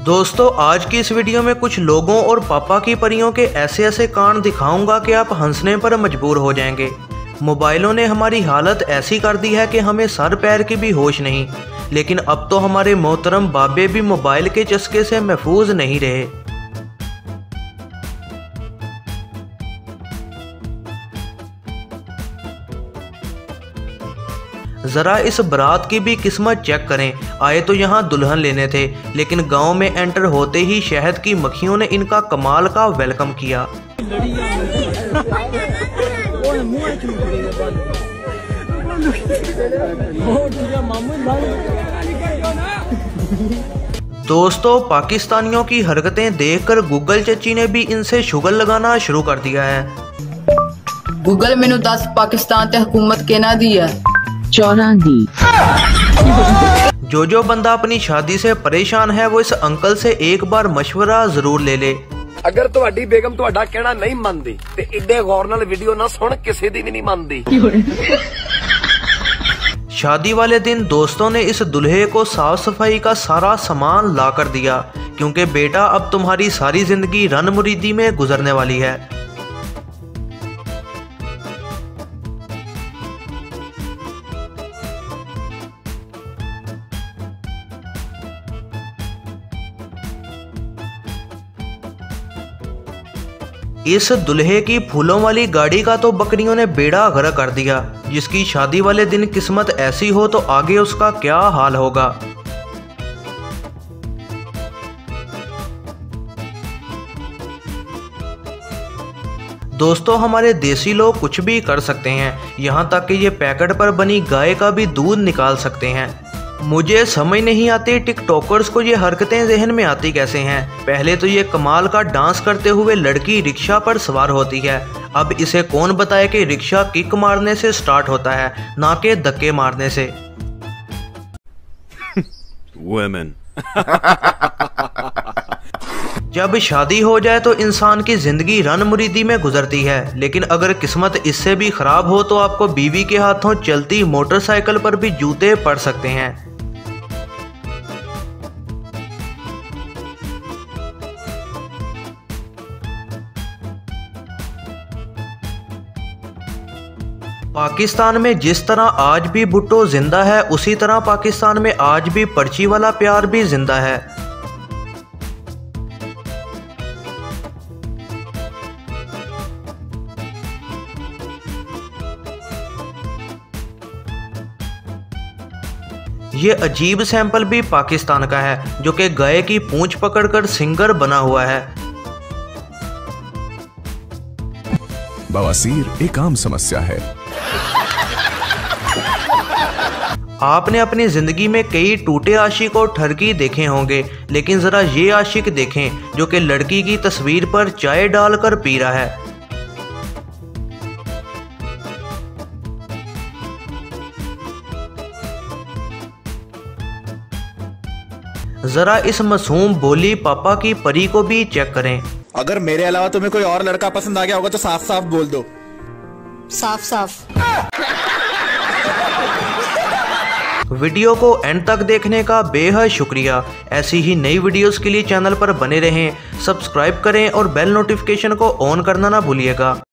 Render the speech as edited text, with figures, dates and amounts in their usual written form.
दोस्तों आज की इस वीडियो में कुछ लोगों और पापा की परियों के ऐसे ऐसे कांड दिखाऊंगा कि आप हंसने पर मजबूर हो जाएंगे। मोबाइलों ने हमारी हालत ऐसी कर दी है कि हमें सर पैर की भी होश नहीं, लेकिन अब तो हमारे मोहतरम बाबे भी मोबाइल के चस्के से महफूज नहीं रहे। ज़रा इस बारात की भी किस्मत चेक करें। आए तो यहाँ दुल्हन लेने थे, लेकिन गांव में एंटर होते ही शहद की मक्खियों ने इनका कमाल का वेलकम किया। दोस्तों पाकिस्तानियों की हरकतें देखकर गूगल चची ने भी इनसे शुगर लगाना शुरू कर दिया है। गूगल मैनू 10 पाकिस्तान ते हुकूमत कहना दी है। जो बंदा अपनी शादी से परेशान है वो इस अंकल से एक बार मशवरा जरूर ले ले। अगर तुहाडी बेगम तुहाडा कहना नहीं मानदी ते इड्डे गौर नाल वीडियो ना सुन, किसी दी भी नहीं मानदी। शादी वाले दिन दोस्तों ने इस दुल्हे को साफ सफाई का सारा सामान ला कर दिया, क्योंकि बेटा अब तुम्हारी सारी जिंदगी रन मुरीदी में गुजरने वाली है। इस दुल्हे की फूलों वाली गाड़ी का तो बकरियों ने बेड़ा गर्क कर दिया। जिसकी शादी वाले दिन किस्मत ऐसी हो तो आगे उसका क्या हाल होगा। दोस्तों हमारे देसी लोग कुछ भी कर सकते हैं, यहाँ तक कि ये पैकेट पर बनी गाय का भी दूध निकाल सकते हैं। मुझे समझ नहीं आती टिकटॉकर्स को ये हरकतें जहन में आती कैसे हैं। पहले तो ये कमाल का डांस करते हुए लड़की रिक्शा पर सवार होती है, अब इसे कौन बताए कि रिक्शा किक मारने से स्टार्ट होता है, ना कि धक्के मारने से। Women. जब शादी हो जाए तो इंसान की जिंदगी रन मुरीदी में गुजरती है, लेकिन अगर किस्मत इससे भी खराब हो तो आपको बीवी के हाथों चलती मोटरसाइकिल पर भी जूते पड़ सकते हैं। पाकिस्तान में जिस तरह आज भी भुट्टो जिंदा है, उसी तरह पाकिस्तान में आज भी पर्ची वाला प्यार भी जिंदा है। ये अजीब सैंपल भी पाकिस्तान का है, जो कि गाय की पूंछ पकड़कर सिंगर बना हुआ है। बवासीर एक आम समस्या है। आपने अपनी जिंदगी में कई टूटे आशिक और ठरकी देखे होंगे, लेकिन जरा ये आशिक देखें जो कि लड़की की तस्वीर पर चाय डालकर पी रहा है। जरा इस मासूम बोली पापा की परी को भी चेक करें। अगर मेरे अलावा तुम्हें कोई और लड़का पसंद आ गया होगा तो साफ साफ बोल दो। साफ साफ। वीडियो को एंड तक देखने का बेहद शुक्रिया। ऐसी ही नई वीडियोस के लिए चैनल पर बने रहें, सब्सक्राइब करें और बेल नोटिफिकेशन को ऑन करना ना भूलिएगा।